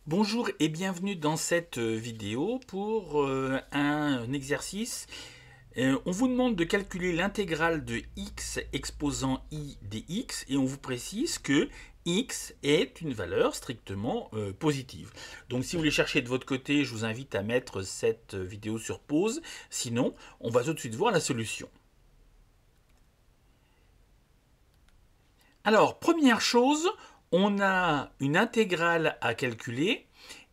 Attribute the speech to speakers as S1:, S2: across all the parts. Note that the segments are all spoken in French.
S1: Bonjour et bienvenue dans cette vidéo pour un exercice. On vous demande de calculer l'intégrale de x exposant i dx et on vous précise que x est une valeur strictement positive. Donc si vous voulez chercher de votre côté, je vous invite à mettre cette vidéo sur pause. Sinon, on va tout de suite voir la solution. Alors, première chose, on a une intégrale à calculer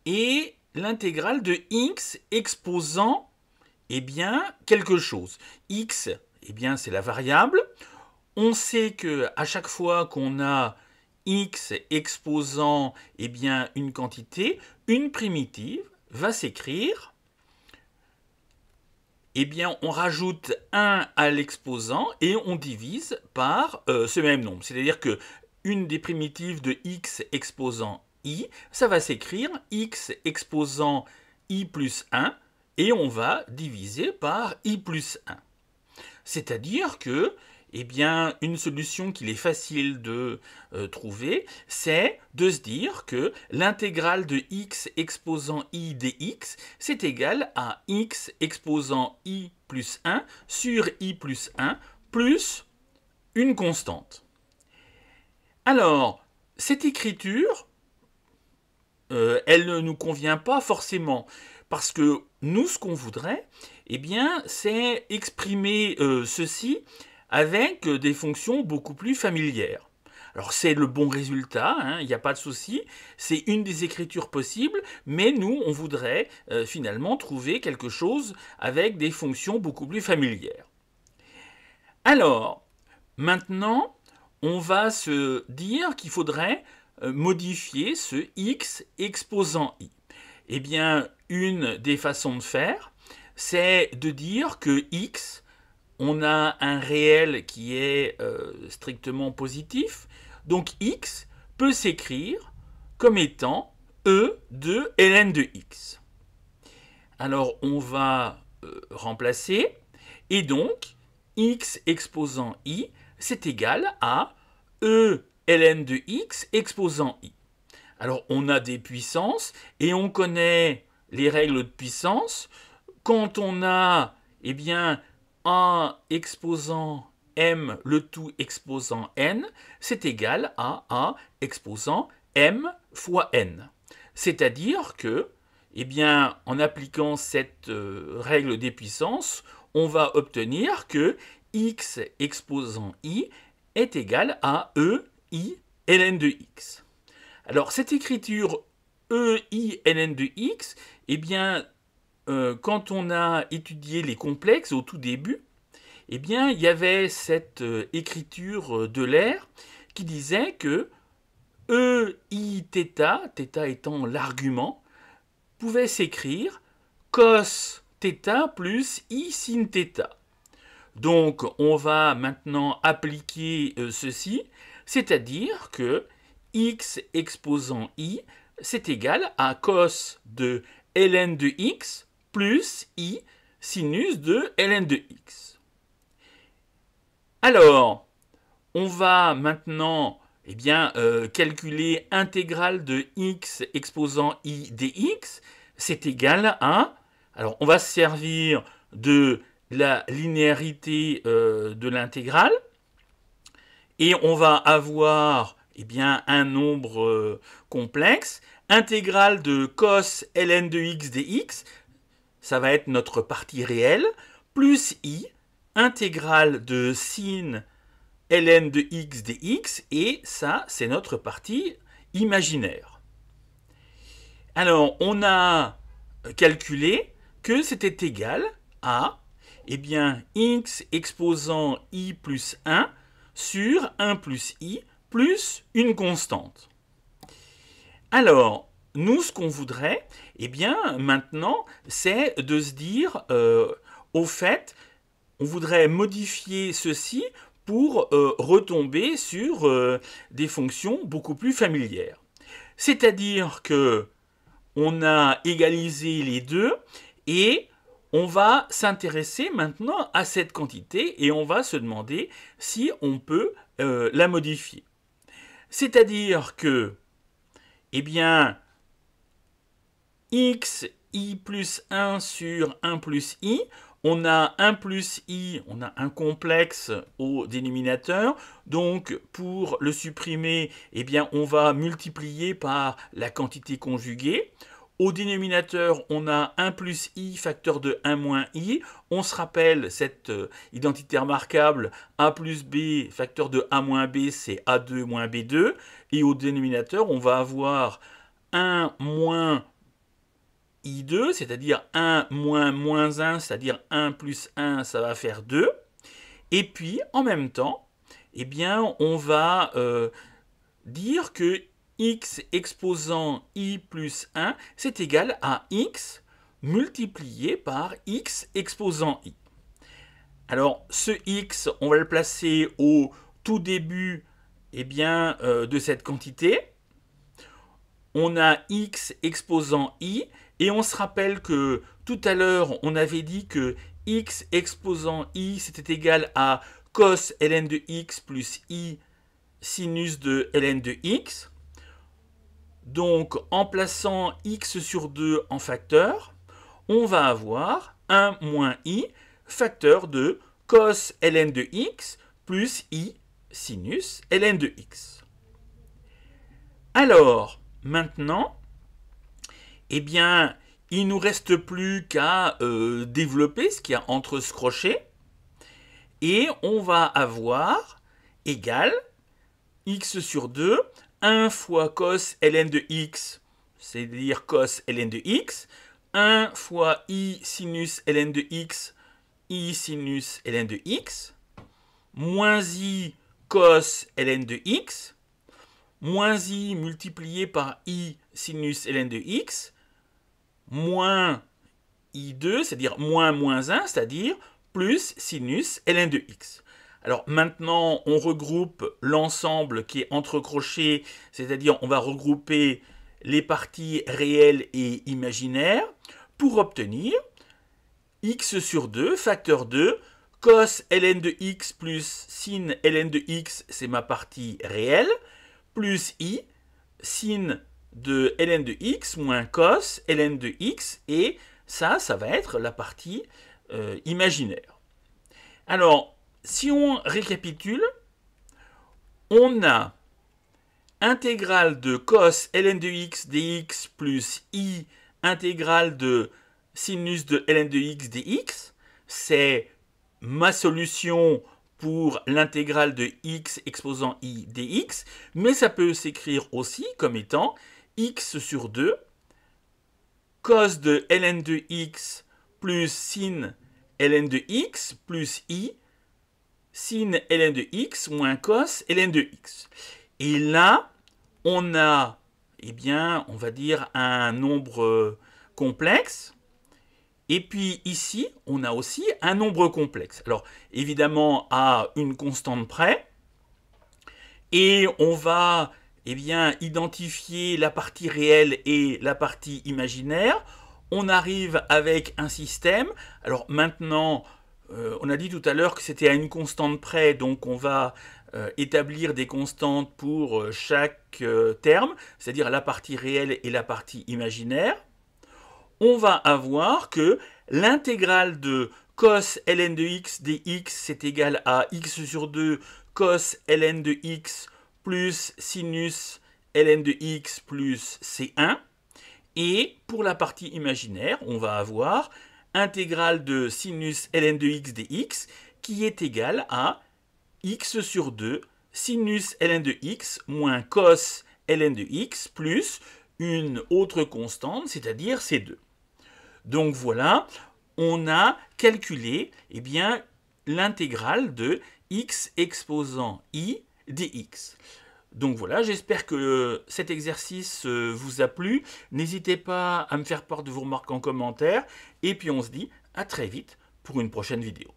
S1: et l'intégrale de x exposant quelque chose. X, c'est la variable. On sait que à chaque fois qu'on a x exposant une quantité, une primitive va s'écrire. On rajoute 1 à l'exposant et on divise par ce même nombre. C'est-à-dire que une des primitives de x exposant i, ça va s'écrire x exposant i plus 1 et on va diviser par i plus 1. C'est-à-dire que une solution qu'il est facile de trouver, c'est de se dire que l'intégrale de x exposant i dx, c'est égal à x exposant i plus 1 sur i plus 1 plus une constante. Alors, cette écriture, elle ne nous convient pas forcément, parce que nous, ce qu'on voudrait, c'est exprimer ceci avec des fonctions beaucoup plus familières. Alors c'est le bon résultat, il n'y a pas de souci, c'est une des écritures possibles, mais nous, on voudrait finalement trouver quelque chose avec des fonctions beaucoup plus familières. Alors, maintenant, on va se dire qu'il faudrait modifier ce x exposant i. Une des façons de faire, c'est de dire que x, on a un réel qui est strictement positif, donc x peut s'écrire comme étant e de ln de x. Alors on va remplacer, et donc x exposant i, c'est égal à e ln de x exposant i. Alors on a des puissances, et on connaît les règles de puissance. Quand on a a exposant m, le tout exposant n, c'est égal à a exposant m fois n. C'est-à-dire que, en appliquant cette règle des puissances, on va obtenir que x exposant i est égal à e i ln de x. Alors, cette écriture e i ln de x, quand on a étudié les complexes au tout début, il y avait cette écriture d'Euler qui disait que e i θ, θ étant l'argument, pouvait s'écrire cos θ plus i sin θ. Donc, on va maintenant appliquer ceci, c'est-à-dire que x exposant i, c'est égal à cos de ln de x plus i sinus de ln de x. Alors, on va maintenant calculer intégrale de x exposant i dx, c'est égal à... Alors, on va se servir de la linéarité de l'intégrale, et on va avoir un nombre complexe. Intégrale de cos ln de x dx, ça va être notre partie réelle, plus i, intégrale de sin ln de x dx, et ça, c'est notre partie imaginaire. Alors, on a calculé que c'était égal à x exposant i plus 1 sur 1 plus i plus une constante. Alors, nous, ce qu'on voudrait, maintenant, c'est de se dire, au fait, on voudrait modifier ceci pour retomber sur des fonctions beaucoup plus familières. C'est-à-dire que on a égalisé les deux, et on va s'intéresser maintenant à cette quantité, et on va se demander si on peut la modifier. C'est-à-dire que, x, i plus 1 sur 1 plus i. On a 1 plus i, on a un complexe au dénominateur. Donc, pour le supprimer, eh bien, on va multiplier par la quantité conjuguée. Au dénominateur, on a 1 plus i facteur de 1 moins i. On se rappelle cette identité remarquable, a plus b facteur de a moins b, c'est a2 moins b2. Et au dénominateur, on va avoir 1 moins i2, c'est-à-dire 1 moins moins 1, c'est-à-dire 1 plus 1, ça va faire 2. Et puis, en même temps, eh bien, on va dire que x exposant i plus 1, c'est égal à x multiplié par x exposant i. Alors, ce x, on va le placer au tout début eh bien, de cette quantité. On a x exposant i, et on se rappelle que tout à l'heure, on avait dit que x exposant i, c'était égal à cos ln de x plus i sinus de ln de x. Donc, en plaçant x sur 2 en facteur, on va avoir 1 moins i facteur de cos ln de x plus i sinus ln de x. Alors, maintenant, eh bien, il ne nous reste plus qu'à développer ce qu'il y a entre ce crochet. Et on va avoir égal x sur 2, 1 fois cos ln de x, c'est-à-dire cos ln de x, 1 fois i sinus ln de x, i sinus ln de x, moins i cos ln de x, moins i multiplié par i sinus ln de x, moins i2, c'est-à-dire moins moins 1, c'est-à-dire plus sinus ln de x. Alors maintenant, on regroupe l'ensemble qui est entre crochets, c'est-à-dire on va regrouper les parties réelles et imaginaires pour obtenir x sur 2, facteur 2, cos ln de x plus sin ln de x, c'est ma partie réelle, plus i, sin de ln de x moins cos ln de x, et ça va être la partie imaginaire. Alors, si on récapitule, on a intégrale de cos ln de x dx plus i intégrale de sinus de ln de x dx. C'est ma solution pour l'intégrale de x exposant i dx, mais ça peut s'écrire aussi comme étant x sur 2 cos de ln de x plus sin ln de x plus i sin ln de x moins cos ln de x. Et là, on a, eh bien, on va dire un nombre complexe. Et puis ici, on a aussi un nombre complexe. Alors, évidemment, à une constante près. Et on va, eh bien, identifier la partie réelle et la partie imaginaire. On arrive avec un système. Alors maintenant, on a dit tout à l'heure que c'était à une constante près, donc on va établir des constantes pour chaque terme, c'est-à-dire la partie réelle et la partie imaginaire. On va avoir que l'intégrale de cos ln de x dx, c'est égal à x sur 2 cos ln de x plus sinus ln de x plus c1. Et pour la partie imaginaire, on va avoir intégrale de sinus ln de x dx qui est égale à x sur 2 sinus ln de x moins cos ln de x plus une autre constante, c'est-à-dire C2. Donc voilà, on a calculé eh bien, l'intégrale de x exposant i dx. Donc voilà, j'espère que cet exercice vous a plu. N'hésitez pas à me faire part de vos remarques en commentaire. Et puis on se dit à très vite pour une prochaine vidéo.